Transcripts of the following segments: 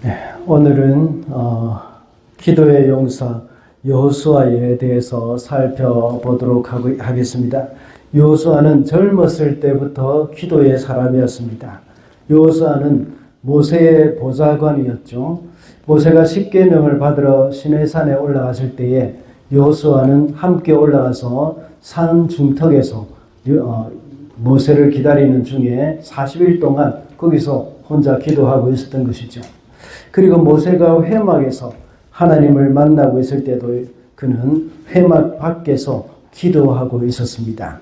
네, 오늘은 기도의 용사 여호수아에 대해서 살펴보도록 하겠습니다. 여호수아는 젊었을 때부터 기도의 사람이었습니다. 여호수아는 모세의 보좌관이었죠. 모세가 십계명을 받으러 시내산에 올라갔을 때에 여호수아는 함께 올라가서 산 중턱에서 모세를 기다리는 중에 40일 동안 거기서 혼자 기도하고 있었던 것이죠. 그리고 모세가 회막에서 하나님을 만나고 있을 때도 그는 회막 밖에서 기도하고 있었습니다.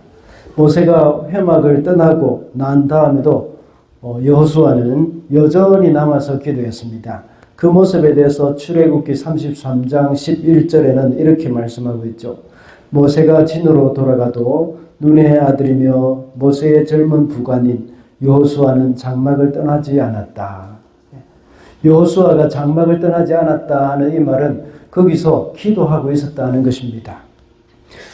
모세가 회막을 떠나고 난 다음에도 여호수아는 여전히 남아서 기도했습니다. 그 모습에 대해서 출애굽기 33장 11절에는 이렇게 말씀하고 있죠. 모세가 진으로 돌아가도 눈의 아들이며 모세의 젊은 부관인 여호수아는 장막을 떠나지 않았다. 여호수아가 장막을 떠나지 않았다 하는 이 말은 거기서 기도하고 있었다는 것입니다.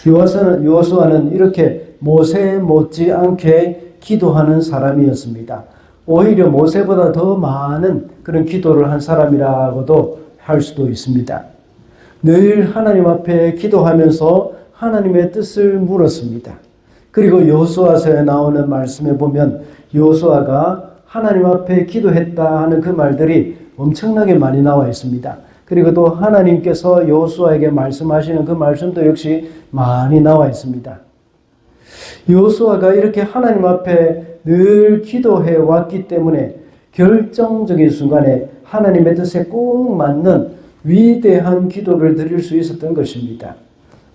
여호수아는 이렇게 모세 못지않게 기도하는 사람이었습니다. 오히려 모세보다 더 많은 그런 기도를 한 사람이라고도 할 수도 있습니다. 늘 하나님 앞에 기도하면서 하나님의 뜻을 물었습니다. 그리고 여호수아서에 나오는 말씀에 보면 여호수아가 하나님 앞에 기도했다 하는 그 말들이 엄청나게 많이 나와 있습니다. 그리고 또 하나님께서 여호수아에게 말씀하시는 그 말씀도 역시 많이 나와 있습니다. 여호수아가 이렇게 하나님 앞에 늘 기도해 왔기 때문에 결정적인 순간에 하나님의 뜻에 꼭 맞는 위대한 기도를 드릴 수 있었던 것입니다.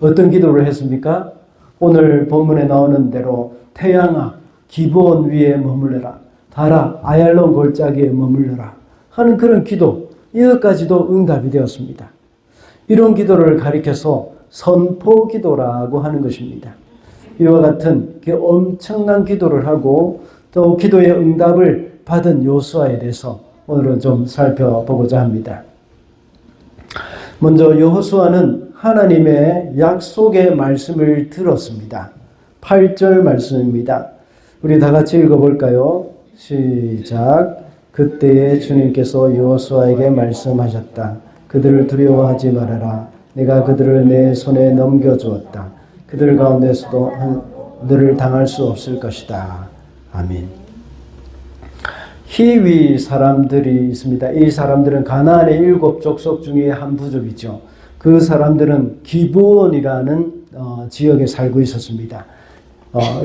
어떤 기도를 했습니까? 오늘 본문에 나오는 대로 태양아 기브온 위에 머물러라, 달아 아얄론 골짜기에 머물러라 하는 그런 기도, 이것까지도 응답이 되었습니다. 이런 기도를 가리켜서 선포 기도라고 하는 것입니다. 이와 같은 엄청난 기도를 하고 또 기도의 응답을 받은 여호수아에 대해서 오늘은 좀 살펴보고자 합니다. 먼저 여호수아는 하나님의 약속의 말씀을 들었습니다. 8절 말씀입니다. 우리 다 같이 읽어볼까요? 시작. 그때에 주님께서 여호수아에게 말씀하셨다. 그들을 두려워하지 말아라. 내가 그들을 내 손에 넘겨주었다. 그들 가운데서도 너를 당할 수 없을 것이다. 아멘. 히위 사람들이 있습니다. 이 사람들은 가나안의 7 족속 중에 한 부족이죠. 그 사람들은 기브온이라는 지역에 살고 있었습니다.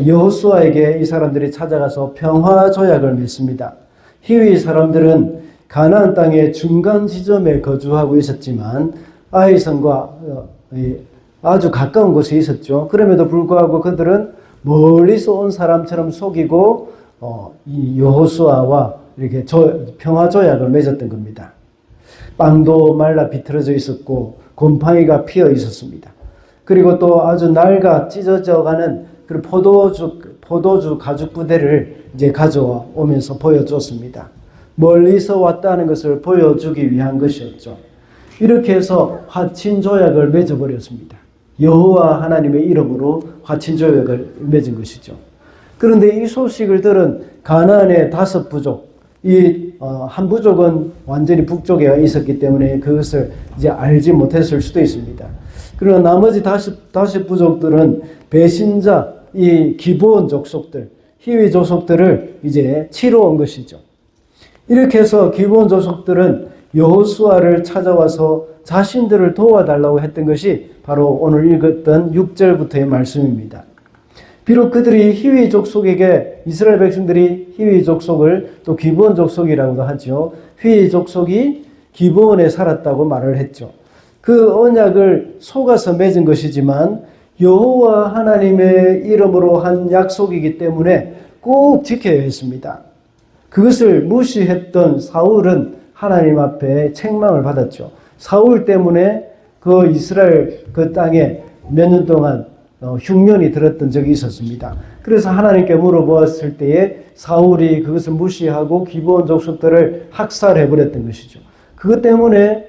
여호수아에게 이 사람들이 찾아가서 평화 조약을 맺습니다. 히위 사람들은 가나안 땅의 중간 지점에 거주하고 있었지만 아이성과 아주 가까운 곳에 있었죠. 그럼에도 불구하고 그들은 멀리서 온 사람처럼 속이고 이 여호수아와 이렇게 평화 조약을 맺었던 겁니다. 빵도 말라 비틀어져 있었고 곰팡이가 피어 있었습니다. 그리고 또 아주 낡아 찢어져가는 그 포도주 가죽 부대를 이제 가져오면서 보여줬습니다. 멀리서 왔다는 것을 보여주기 위한 것이었죠. 이렇게 해서 화친 조약을 맺어버렸습니다. 여호와 하나님의 이름으로 화친 조약을 맺은 것이죠. 그런데 이 소식을 들은 가나안의 5 부족, 한 부족은 완전히 북쪽에 있었기 때문에 그것을 이제 알지 못했을 수도 있습니다. 그러나 나머지 5 부족들은 배신자, 이 기브온 족속들, 히위 족속들을 이제 치러 온 것이죠. 이렇게 해서 기브온 족속들은 여호수아를 찾아와서 자신들을 도와달라고 했던 것이 바로 오늘 읽었던 6절부터의 말씀입니다. 비록 그들이 히위 족속에게, 이스라엘 백성들이 히위 족속을 또 기브온 족속이라고도 하죠. 히위 족속이 기브온에 살았다고 말을 했죠. 그 언약을 속아서 맺은 것이지만 여호와 하나님의 이름으로 한 약속이기 때문에 꼭 지켜야 했습니다. 그것을 무시했던 사울은 하나님 앞에 책망을 받았죠. 사울 때문에 그 이스라엘 그 땅에 몇 년 동안 흉년이 들었던 적이 있었습니다. 그래서 하나님께 물어보았을 때에 사울이 그것을 무시하고 기브온 족속들을 학살해버렸던 것이죠. 그것 때문에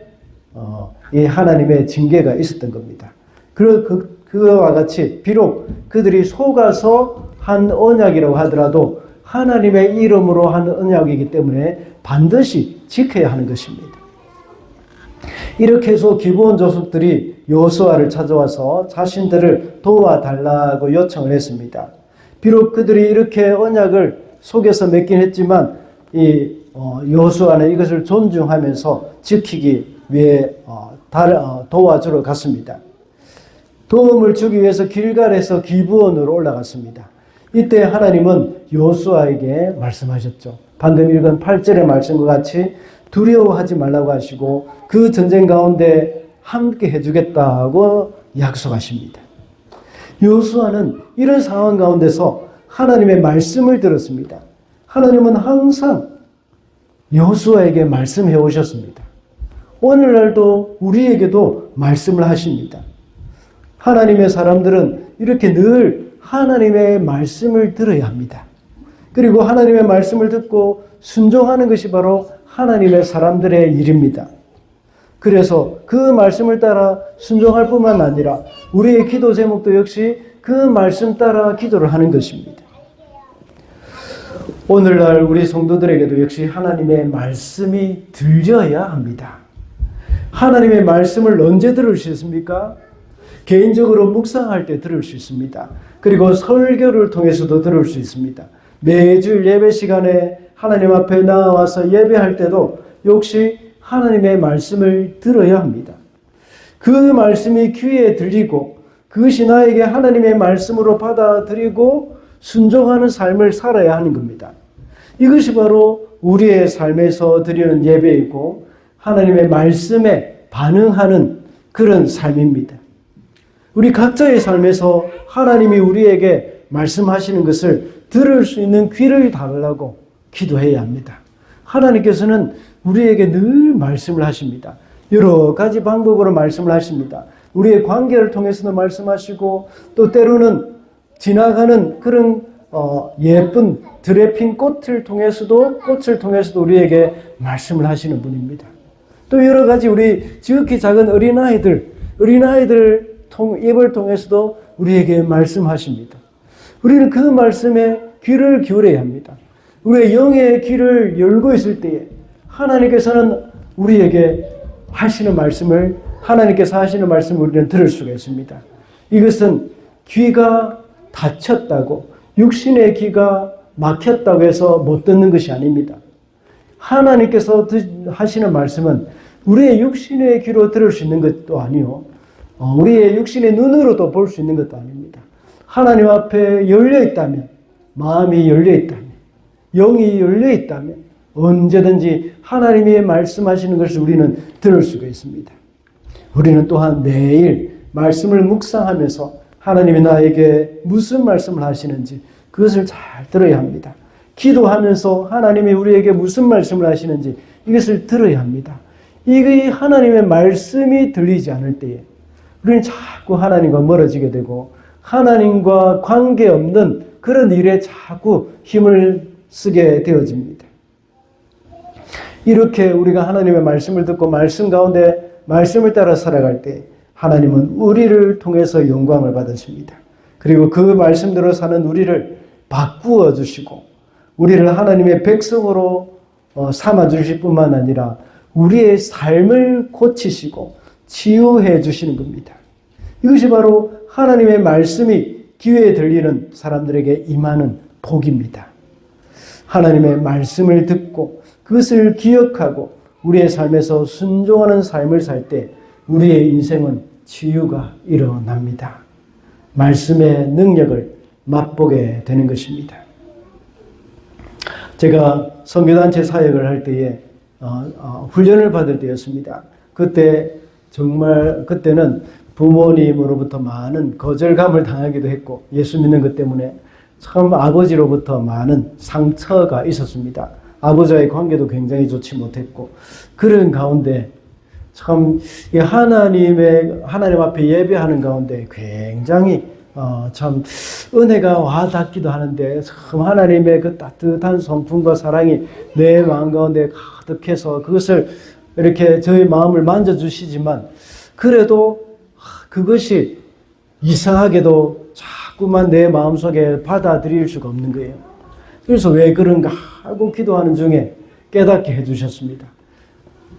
이 하나님의 징계가 있었던 겁니다. 그와 같이 비록 그들이 속아서 한 언약이라고 하더라도 하나님의 이름으로 하는 언약이기 때문에 반드시 지켜야 하는 것입니다. 이렇게 해서 기브온 족속들이 여호수아를 찾아와서 자신들을 도와달라고 요청을 했습니다. 비록 그들이 이렇게 언약을 속여서 맺긴 했지만 여호수아는 이것을 존중하면서 지키기 위해 도와주러 갔습니다. 도움을 주기 위해서 길갈에서 기브온으로 올라갔습니다. 이때 하나님은 여호수아에게 말씀하셨죠. 방금 읽은 8절의 말씀과 같이 두려워하지 말라고 하시고 그 전쟁 가운데 함께 해주겠다고 약속하십니다. 여호수아는 이런 상황 가운데서 하나님의 말씀을 들었습니다. 하나님은 항상 여호수아에게 말씀해 오셨습니다. 오늘날도 우리에게도 말씀을 하십니다. 하나님의 사람들은 이렇게 늘 하나님의 말씀을 들어야 합니다. 그리고 하나님의 말씀을 듣고 순종하는 것이 바로 하나님의 사람들의 일입니다. 그래서 그 말씀을 따라 순종할 뿐만 아니라 우리의 기도 제목도 역시 그 말씀 따라 기도를 하는 것입니다. 오늘날 우리 성도들에게도 역시 하나님의 말씀이 들려야 합니다. 하나님의 말씀을 언제 들을 수 있습니까? 개인적으로 묵상할 때 들을 수 있습니다. 그리고 설교를 통해서도 들을 수 있습니다. 매주 예배 시간에 하나님 앞에 나와서 예배할 때도 역시 하나님의 말씀을 들어야 합니다. 그 말씀이 귀에 들리고 그것이 나에게 하나님의 말씀으로 받아들이고 순종하는 삶을 살아야 하는 겁니다. 이것이 바로 우리의 삶에서 드리는 예배이고 하나님의 말씀에 반응하는 그런 삶입니다. 우리 각자의 삶에서 하나님이 우리에게 말씀하시는 것을 들을 수 있는 귀를 달라고 기도해야 합니다. 하나님께서는 우리에게 늘 말씀을 하십니다. 여러 가지 방법으로 말씀을 하십니다. 우리의 관계를 통해서도 말씀하시고 또 때로는 지나가는 그런 예쁜 드레핀 꽃을 통해서도 우리에게 말씀을 하시는 분입니다. 또 여러 가지 우리 지극히 작은 어린아이들 입을 통해서도 우리에게 말씀하십니다. 우리는 그 말씀에 귀를 기울여야 합니다. 우리의 영의 귀를 열고 있을 때에 하나님께서는 우리에게 하나님께서 하시는 말씀을 우리는 들을 수가 있습니다. 이것은 귀가 닫혔다고, 육신의 귀가 막혔다고 해서 못 듣는 것이 아닙니다. 하나님께서 하시는 말씀은 우리의 육신의 귀로 들을 수 있는 것도 아니요, 우리의 육신의 눈으로도 볼 수 있는 것도 아닙니다. 하나님 앞에 열려 있다면, 마음이 열려 있다면, 영이 열려 있다면 언제든지 하나님이 말씀하시는 것을 우리는 들을 수가 있습니다. 우리는 또한 매일 말씀을 묵상하면서 하나님이 나에게 무슨 말씀을 하시는지 그것을 잘 들어야 합니다. 기도하면서 하나님이 우리에게 무슨 말씀을 하시는지 이것을 들어야 합니다. 이게 하나님의 말씀이 들리지 않을 때에 우리는 자꾸 하나님과 멀어지게 되고 하나님과 관계없는 그런 일에 자꾸 힘을 쓰게 되어집니다. 이렇게 우리가 하나님의 말씀을 듣고 말씀 가운데 말씀을 따라 살아갈 때 하나님은 우리를 통해서 영광을 받으십니다. 그리고 그 말씀대로 사는 우리를 바꾸어 주시고 우리를 하나님의 백성으로 삼아 주실 뿐만 아니라 우리의 삶을 고치시고 치유해 주시는 겁니다. 이것이 바로 하나님의 말씀이 귀에 들리는 사람들에게 임하는 복입니다. 하나님의 말씀을 듣고 그것을 기억하고 우리의 삶에서 순종하는 삶을 살 때 우리의 인생은 치유가 일어납니다. 말씀의 능력을 맛보게 되는 것입니다. 제가 선교단체 사역을 할 때에 훈련을 받을 때였습니다. 그때는 부모님으로부터 많은 거절감을 당하기도 했고 예수 믿는 것 때문에 참 아버지로부터 많은 상처가 있었습니다. 아버지와의 관계도 굉장히 좋지 못했고 그런 가운데 참 하나님 앞에 예배하는 가운데 굉장히 참 은혜가 와닿기도 하는데 참 하나님의 그 따뜻한 성품과 사랑이 내 마음 가운데 가득해서 그것을 이렇게 저희 마음을 만져주시지만 그래도 그것이 이상하게도 자꾸만 내 마음속에 받아들일 수가 없는 거예요. 그래서 왜 그런가 하고 기도하는 중에 깨닫게 해주셨습니다.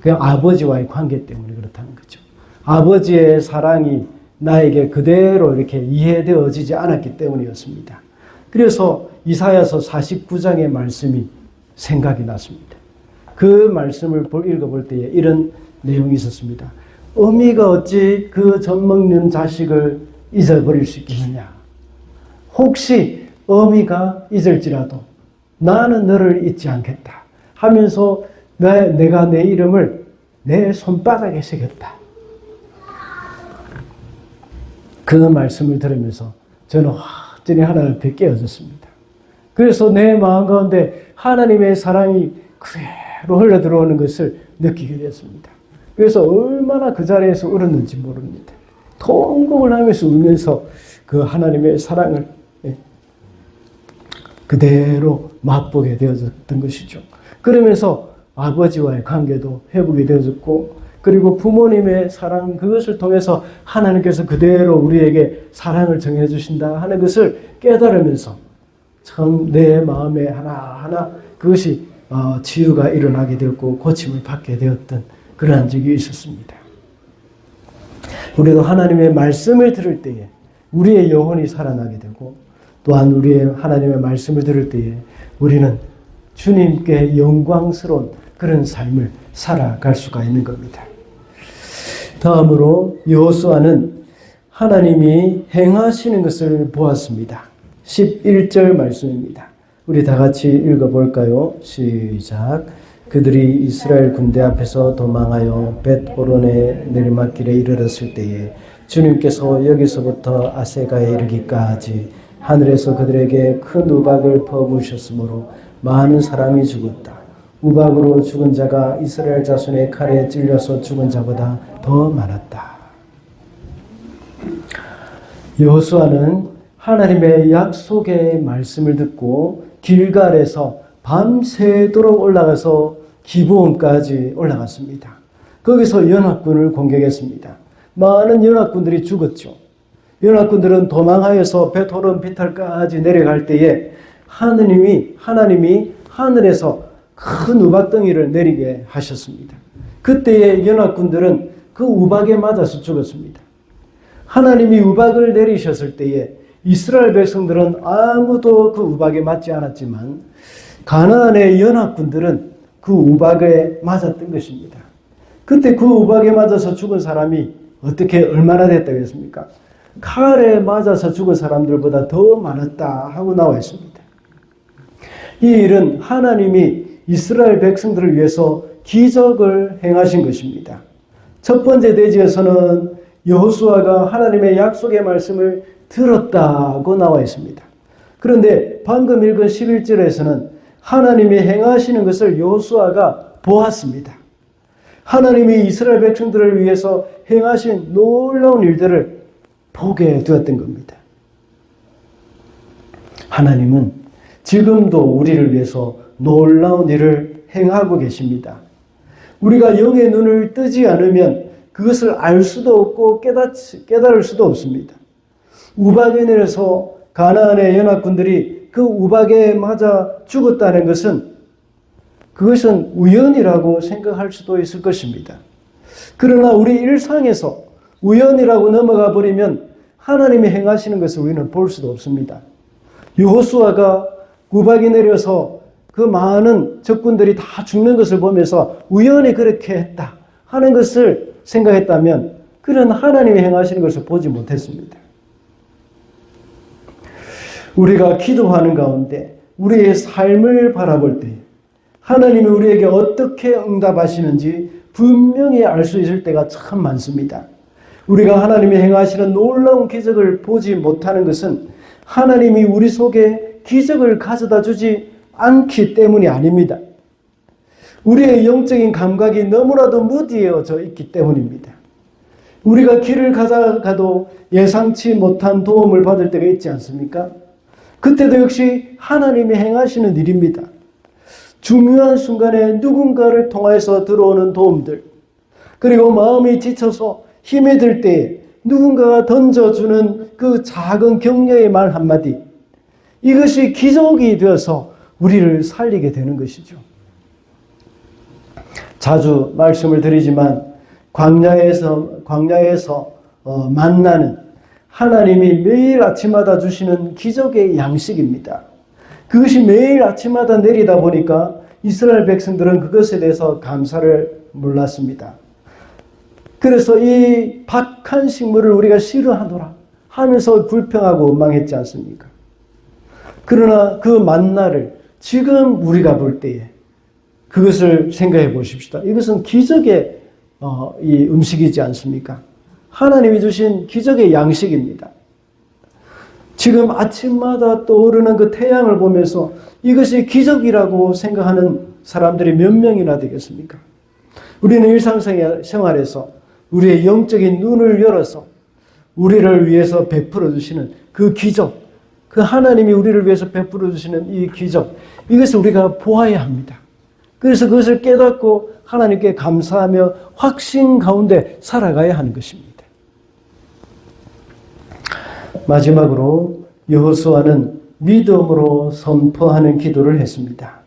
그냥 아버지와의 관계 때문에 그렇다는 거죠. 아버지의 사랑이 나에게 그대로 이렇게 이해되어지지 않았기 때문이었습니다. 그래서 이사야서 49장의 말씀이 생각이 났습니다. 그 말씀을 읽어볼 때에 이런 내용이 있었습니다. 어미가 어찌 그 젖먹는 자식을 잊어버릴 수 있겠느냐. 혹시 어미가 잊을지라도 나는 너를 잊지 않겠다 하면서 내가 내 이름을 내 손바닥에 새겼다. 그 말씀을 들으면서 저는 완전히 하나님 앞에 깨어졌습니다. 그래서 내 마음 가운데 하나님의 사랑이 그대로 흘러들어오는 것을 느끼게 되었습니다. 그래서 얼마나 그 자리에서 울었는지 모릅니다. 통곡을 하면서 울면서 그 하나님의 사랑을 그대로 맛보게 되어졌던 것이죠. 그러면서 아버지와의 관계도 회복이 되어졌고, 그리고 부모님의 사랑, 그것을 통해서 하나님께서 그대로 우리에게 사랑을 정해 주신다 하는 것을 깨달으면서 참 내 마음에 하나하나 그것이 치유가 일어나게 되었고 고침을 받게 되었던 그러한 적이 있었습니다. 우리도 하나님의 말씀을 들을 때에 우리의 영혼이 살아나게 되고, 또한 우리의 하나님의 말씀을 들을 때에 우리는 주님께 영광스러운 그런 삶을 살아갈 수가 있는 겁니다. 다음으로 여호수아는 하나님이 행하시는 것을 보았습니다. 11절 말씀입니다. 우리 다 같이 읽어볼까요? 시작. 그들이 이스라엘 군대 앞에서 도망하여 벳호론의 내리막길에 이르렀을 때에 주님께서 여기서부터 아세가에 이르기까지 하늘에서 그들에게 큰 우박을 퍼부으셨으므로 많은 사람이 죽었다. 우박으로 죽은 자가 이스라엘 자손의 칼에 찔려서 죽은 자보다 더 많았다. 여호수아는 하나님의 약속의 말씀을 듣고 길갈에서 밤새도록 올라가서 기브온까지 올라갔습니다. 거기서 연합군을 공격했습니다. 많은 연합군들이 죽었죠. 연합군들은 도망하여서 벳호론 비탈까지 내려갈 때에 하나님이 하늘에서 큰 우박덩이를 내리게 하셨습니다. 그때의 연합군들은 그 우박에 맞아서 죽었습니다. 하나님이 우박을 내리셨을 때에 이스라엘 백성들은 아무도 그 우박에 맞지 않았지만 가나안의 연합군들은 그 우박에 맞았던 것입니다. 그때 그 우박에 맞아서 죽은 사람이 어떻게 얼마나 됐다고 했습니까? 칼에 맞아서 죽은 사람들보다 더 많았다 하고 나와 있습니다. 이 일은 하나님이 이스라엘 백성들을 위해서 기적을 행하신 것입니다. 첫 번째 대지에서는 여호수아가 하나님의 약속의 말씀을 들었다고 나와 있습니다. 그런데 방금 읽은 11절에서는 하나님이 행하시는 것을 여호수아가 보았습니다. 하나님이 이스라엘 백성들을 위해서 행하신 놀라운 일들을 보게 되었던 겁니다. 하나님은 지금도 우리를 위해서 놀라운 일을 행하고 계십니다. 우리가 영의 눈을 뜨지 않으면 그것을 알 수도 없고 깨달을 수도 없습니다. 우박에 내려서 가나안의 연합군들이 그 우박에 맞아 죽었다는 것은 그것은 우연이라고 생각할 수도 있을 것입니다. 그러나 우리 일상에서 우연이라고 넘어가 버리면 하나님이 행하시는 것을 우리는 볼 수도 없습니다. 여호수아가 우박이 내려서 그 많은 적군들이 다 죽는 것을 보면서 우연히 그렇게 했다 하는 것을 생각했다면 그런 하나님이 행하시는 것을 보지 못했습니다. 우리가 기도하는 가운데 우리의 삶을 바라볼 때 하나님이 우리에게 어떻게 응답하시는지 분명히 알 수 있을 때가 참 많습니다. 우리가 하나님이 행하시는 놀라운 기적을 보지 못하는 것은 하나님이 우리 속에 기적을 가져다 주지 않기 때문이 아닙니다. 우리의 영적인 감각이 너무나도 무디어져 있기 때문입니다. 우리가 길을 가다가도 예상치 못한 도움을 받을 때가 있지 않습니까? 그때도 역시 하나님이 행하시는 일입니다. 중요한 순간에 누군가를 통해서 들어오는 도움들, 그리고 마음이 지쳐서 힘이 들 때에 누군가가 던져주는 그 작은 격려의 말 한마디, 이것이 기적이 되어서 우리를 살리게 되는 것이죠. 자주 말씀을 드리지만 광야에서 만나는 하나님이 매일 아침마다 주시는 기적의 양식입니다. 그것이 매일 아침마다 내리다 보니까 이스라엘 백성들은 그것에 대해서 감사를 몰랐습니다. 그래서 이 박한 식물을 우리가 싫어하노라 하면서 불평하고 원망했지 않습니까? 그러나 그 만나를 지금 우리가 볼 때에 그것을 생각해 보십시다. 이것은 기적의 이 음식이지 않습니까? 하나님이 주신 기적의 양식입니다. 지금 아침마다 떠오르는 그 태양을 보면서 이것이 기적이라고 생각하는 사람들이 몇 명이나 되겠습니까? 우리는 일상생활에서 우리의 영적인 눈을 열어서 우리를 위해서 베풀어 주시는 그 기적, 그 하나님이 우리를 위해서 베풀어 주시는 이 기적, 이것을 우리가 보아야 합니다. 그래서 그것을 깨닫고 하나님께 감사하며 확신 가운데 살아가야 하는 것입니다. 마지막으로 여호수아는 믿음으로 선포하는 기도를 했습니다.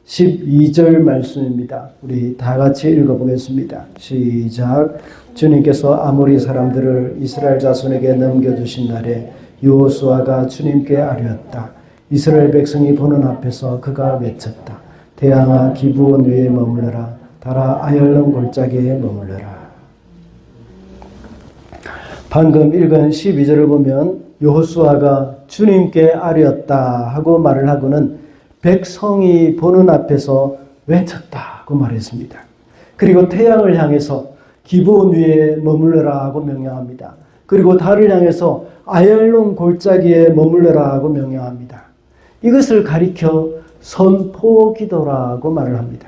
12절 말씀입니다. 우리 다 같이 읽어보겠습니다. 시작. 주님께서 아모리 사람들을 이스라엘 자손에게 넘겨주신 날에 여호수아가 주님께 아뢰었다. 이스라엘 백성이 보는 앞에서 그가 외쳤다. 대항아 기브온 위에 머물러라. 달아 아얄론 골짜기에 머물러라. 방금 읽은 12절을 보면 여호수아가 주님께 아뢰었다 하고 말을 하고는 백성이 보는 앞에서 외쳤다고 말했습니다. 그리고 태양을 향해서 기브온 위에 머물러라 하고 명령합니다. 그리고 달을 향해서 아얄론 골짜기에 머물러라 하고 명령합니다. 이것을 가리켜 선포 기도라고 말을 합니다.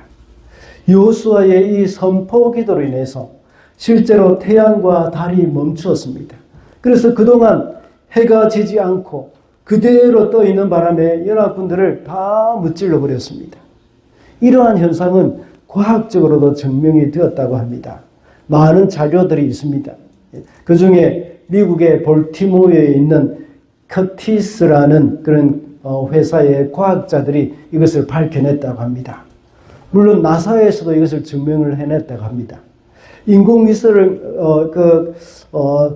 여호수아의 이 선포 기도로 인해서 실제로 태양과 달이 멈추었습니다. 그래서 그동안 해가 지지 않고 그대로 떠 있는 바람에 연합군들을 다 무찔러 버렸습니다. 이러한 현상은 과학적으로도 증명이 되었다고 합니다. 많은 자료들이 있습니다. 그 중에 미국의 볼티모어에 있는 커티스라는 그런 회사의 과학자들이 이것을 밝혀냈다고 합니다. 물론 나사에서도 이것을 증명을 해냈다고 합니다. 인공위성을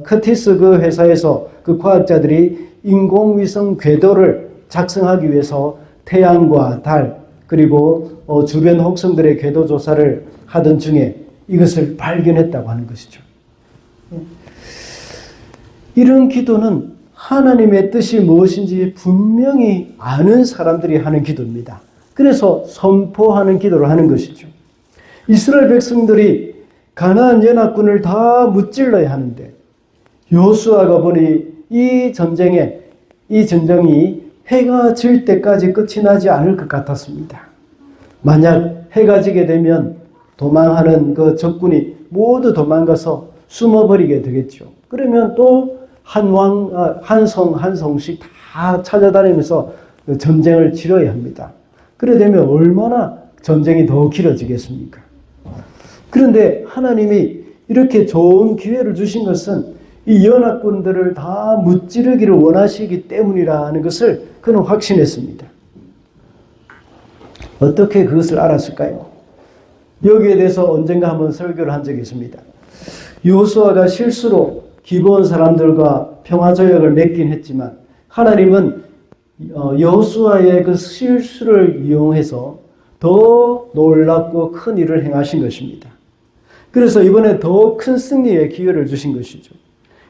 커티스 그 회사에서 그 과학자들이 인공위성 궤도를 작성하기 위해서 태양과 달 그리고 주변 혹성들의 궤도 조사를 하던 중에 이것을 발견했다고 하는 것이죠. 이런 기도는 하나님의 뜻이 무엇인지 분명히 아는 사람들이 하는 기도입니다. 그래서 선포하는 기도를 하는 것이죠. 이스라엘 백성들이 가나안 연합군을 다 무찔러야 하는데 여호수아가 보니 이 전쟁이 해가 질 때까지 끝이 나지 않을 것 같았습니다. 만약 해가 지게 되면 도망하는 그 적군이 모두 도망가서 숨어버리게 되겠죠. 그러면 또 한 성씩 다 찾아다니면서 전쟁을 치러야 합니다. 그래 되면 얼마나 전쟁이 더 길어지겠습니까? 그런데 하나님이 이렇게 좋은 기회를 주신 것은 이 연합군들을 다 무찌르기를 원하시기 때문이라는 것을 그는 확신했습니다. 어떻게 그것을 알았을까요? 여기에 대해서 언젠가 한번 설교를 한 적이 있습니다. 여호수아가 실수로 기브온 사람들과 평화조약을 맺긴 했지만 하나님은 여호수아의 그 실수를 이용해서 더 놀랍고 큰 일을 행하신 것입니다. 그래서 이번에 더 큰 승리의 기회를 주신 것이죠.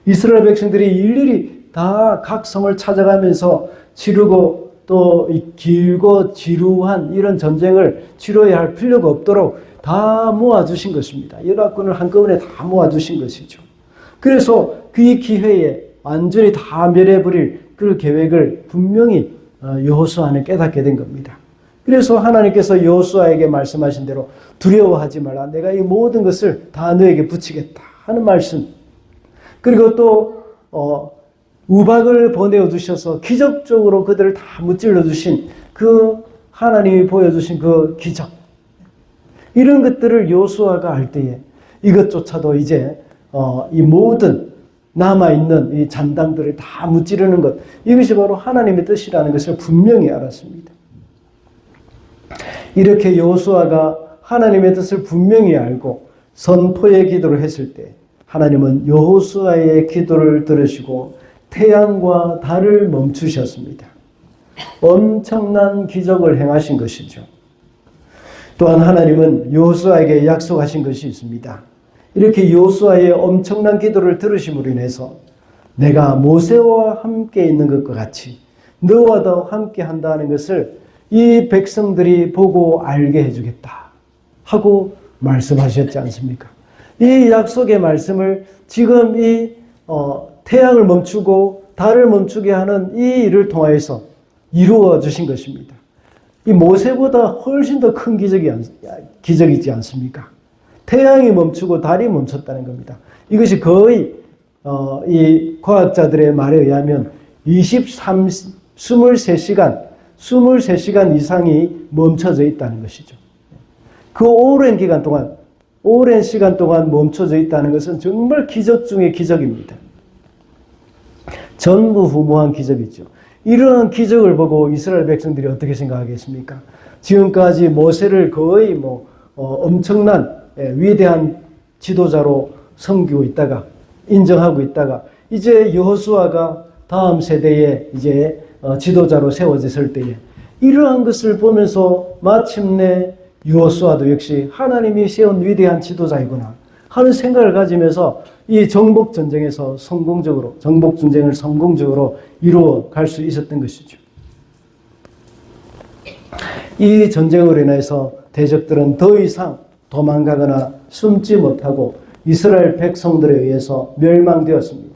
이스라엘 백성들이 일일이 다 각 성을 찾아가면서 치르고 또 길고 지루한 이런 전쟁을 치러야 할 필요가 없도록 다 모아주신 것입니다. 연합군을 한꺼번에 다 모아주신 것이죠. 그래서 그 기회에 완전히 다 멸해버릴 그 계획을 분명히 여호수아는 깨닫게 된 겁니다. 그래서 하나님께서 여호수아에게 말씀하신 대로 두려워하지 말라. 내가 이 모든 것을 다 너에게 붙이겠다 하는 말씀. 그리고 또 우박을 보내어 주셔서 기적적으로 그들을 다 무찔러 주신 그 하나님이 보여주신 그 기적. 이런 것들을 여호수아가 알 때에 이것조차도 이제 이 모든 남아있는 이 잔당들을 다 무찌르는 것, 이것이 바로 하나님의 뜻이라는 것을 분명히 알았습니다. 이렇게 여호수아가 하나님의 뜻을 분명히 알고 선포의 기도를 했을 때 하나님은 여호수아의 기도를 들으시고 태양과 달을 멈추셨습니다. 엄청난 기적을 행하신 것이죠. 또한 하나님은 여호수아에게 약속하신 것이 있습니다. 이렇게 여호수아의 엄청난 기도를 들으심으로 인해서 내가 모세와 함께 있는 것과 같이 너와도 함께 한다는 것을 이 백성들이 보고 알게 해주겠다 하고 말씀하셨지 않습니까? 이 약속의 말씀을 지금 이 태양을 멈추고 달을 멈추게 하는 이 일을 통하여서 이루어 주신 것입니다. 이 모세보다 훨씬 더 큰 기적이지 않습니까? 태양이 멈추고 달이 멈췄다는 겁니다. 이것이 거의 이 과학자들의 말에 의하면 23시간 이상이 멈춰져 있다는 것이죠. 그 오랜 시간 동안 멈춰져 있다는 것은 정말 기적 중의 기적입니다. 전무후무한 기적이죠. 이러한 기적을 보고 이스라엘 백성들이 어떻게 생각하겠습니까? 지금까지 모세를 거의 엄청난 위대한 지도자로 섬기고 있다가 인정하고 있다가 이제 여호수아가 다음 세대의 이제 지도자로 세워졌을 때에 이러한 것을 보면서 마침내 여호수아도 역시 하나님이 세운 위대한 지도자이구나 하는 생각을 가지면서 이 정복 전쟁을 성공적으로 이루어 갈 수 있었던 것이죠. 이 전쟁으로 인해서 대적들은 더 이상 도망가거나 숨지 못하고 이스라엘 백성들에 의해서 멸망되었습니다.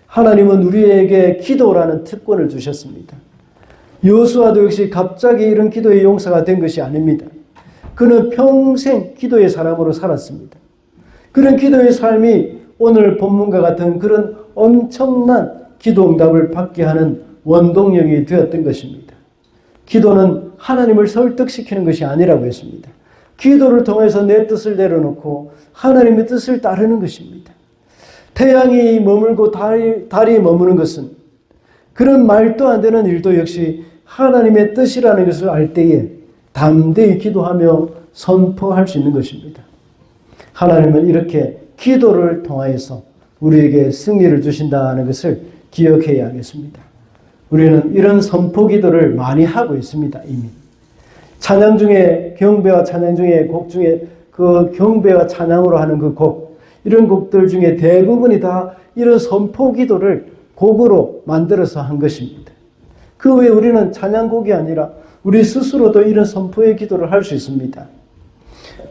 하나님은 우리에게 기도라는 특권을 주셨습니다. 여호수아도 역시 갑자기 이런 기도의 용사가 된 것이 아닙니다. 그는 평생 기도의 사람으로 살았습니다. 그런 기도의 삶이 오늘 본문과 같은 그런 엄청난 기도 응답을 받게 하는 원동력이 되었던 것입니다. 기도는 하나님을 설득시키는 것이 아니라고 했습니다. 기도를 통해서 내 뜻을 내려놓고 하나님의 뜻을 따르는 것입니다. 태양이 머물고 달이 머무는 것은 그런 말도 안 되는 일도 역시 하나님의 뜻이라는 것을 알 때에 담대히 기도하며 선포할 수 있는 것입니다. 하나님은 이렇게 기도를 통하여서 우리에게 승리를 주신다는 것을 기억해야 하겠습니다. 우리는 이런 선포 기도를 많이 하고 있습니다. 이미 찬양 중에 경배와 찬양 중에 곡 중에 그 경배와 찬양으로 하는 그 곡, 이런 곡들 중에 대부분이 다 이런 선포 기도를 곡으로 만들어서 한 것입니다. 그 외에 우리는 찬양곡이 아니라 우리 스스로도 이런 선포의 기도를 할 수 있습니다.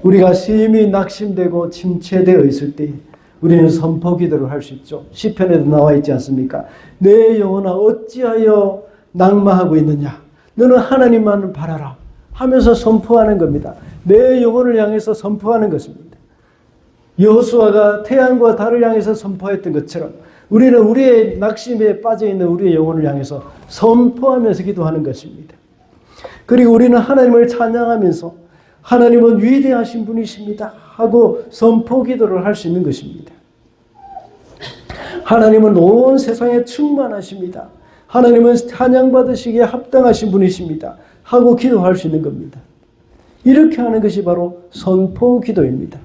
우리가 심히 낙심되고 침체되어 있을 때 우리는 선포 기도를 할 수 있죠. 시편에도 나와 있지 않습니까? 내 영혼아 어찌하여 낙마하고 있느냐? 너는 하나님만을 바라라 하면서 선포하는 겁니다. 내 영혼을 향해서 선포하는 것입니다. 여호수아가 태양과 달을 향해서 선포했던 것처럼 우리는 우리의 낙심에 빠져있는 우리의 영혼을 향해서 선포하면서 기도하는 것입니다. 그리고 우리는 하나님을 찬양하면서 하나님은 위대하신 분이십니다 하고 선포 기도를 할 수 있는 것입니다. 하나님은 온 세상에 충만하십니다. 하나님은 찬양받으시기에 합당하신 분이십니다 하고 기도할 수 있는 겁니다. 이렇게 하는 것이 바로 선포 기도입니다.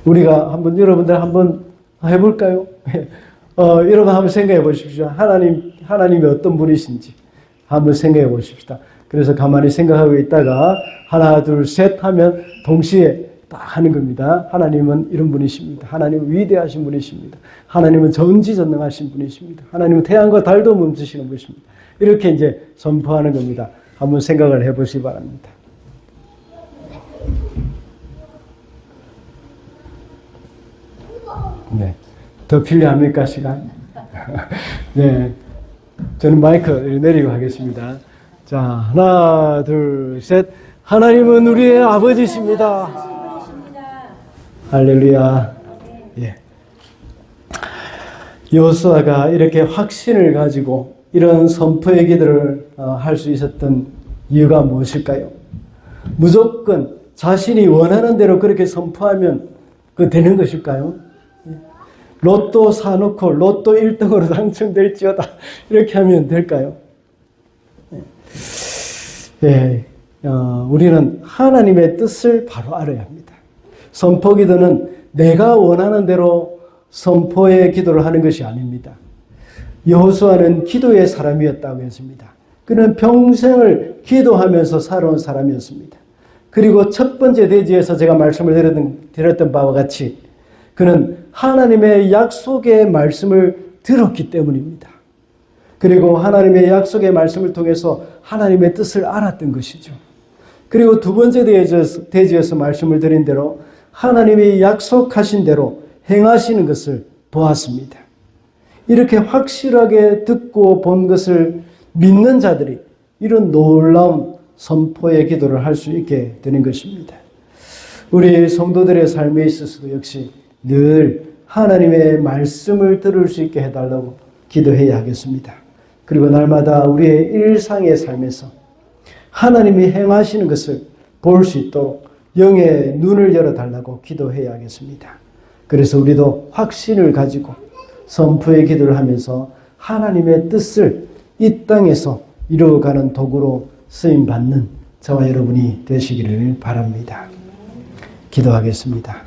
우리가 여러분들 한번 해볼까요? 여러분 한번 생각해 보십시오. 하나님이 어떤 분이신지 한번 생각해 보십시다. 그래서 가만히 생각하고 있다가 하나, 둘, 셋 하면 동시에 딱 하는 겁니다. 하나님은 이런 분이십니다. 하나님은 위대하신 분이십니다. 하나님은 전지전능하신 분이십니다. 하나님은 태양과 달도 멈추시는 분이십니다. 이렇게 이제 선포하는 겁니다. 한번 생각을 해보시기 바랍니다. 네. 더 필요합니까, 시간? 네. 저는 마이크 내리고 하겠습니다. 자, 하나, 둘, 셋. 하나님은 우리의 아버지십니다. 할렐루야. 예. 여호수아가 이렇게 확신을 가지고 이런 선포의 기도를 할 수 있었던 이유가 무엇일까요? 무조건 자신이 원하는 대로 그렇게 선포하면 그 되는 것일까요? 로또 사놓고 로또 1등으로 당첨될지어다 이렇게 하면 될까요? 예, 우리는 하나님의 뜻을 바로 알아야 합니다. 선포 기도는 내가 원하는 대로 선포의 기도를 하는 것이 아닙니다. 여호수아는 기도의 사람이었다고 했습니다. 그는 평생을 기도하면서 살아온 사람이었습니다. 그리고 첫 번째 대지에서 제가 말씀을 드렸던 바와 같이 그는 하나님의 약속의 말씀을 들었기 때문입니다. 그리고 하나님의 약속의 말씀을 통해서 하나님의 뜻을 알았던 것이죠. 그리고 두 번째 대지에서 말씀을 드린 대로 하나님이 약속하신 대로 행하시는 것을 보았습니다. 이렇게 확실하게 듣고 본 것을 믿는 자들이 이런 놀라운 선포의 기도를 할 수 있게 되는 것입니다. 우리 성도들의 삶에 있어서도 역시 늘 하나님의 말씀을 들을 수 있게 해달라고 기도해야 하겠습니다. 그리고 날마다 우리의 일상의 삶에서 하나님이 행하시는 것을 볼 수 있도록 영의 눈을 열어달라고 기도해야 하겠습니다. 그래서 우리도 확신을 가지고 선포의 기도를 하면서 하나님의 뜻을 이 땅에서 이루어가는 도구로 쓰임받는 저와 여러분이 되시기를 바랍니다. 기도하겠습니다.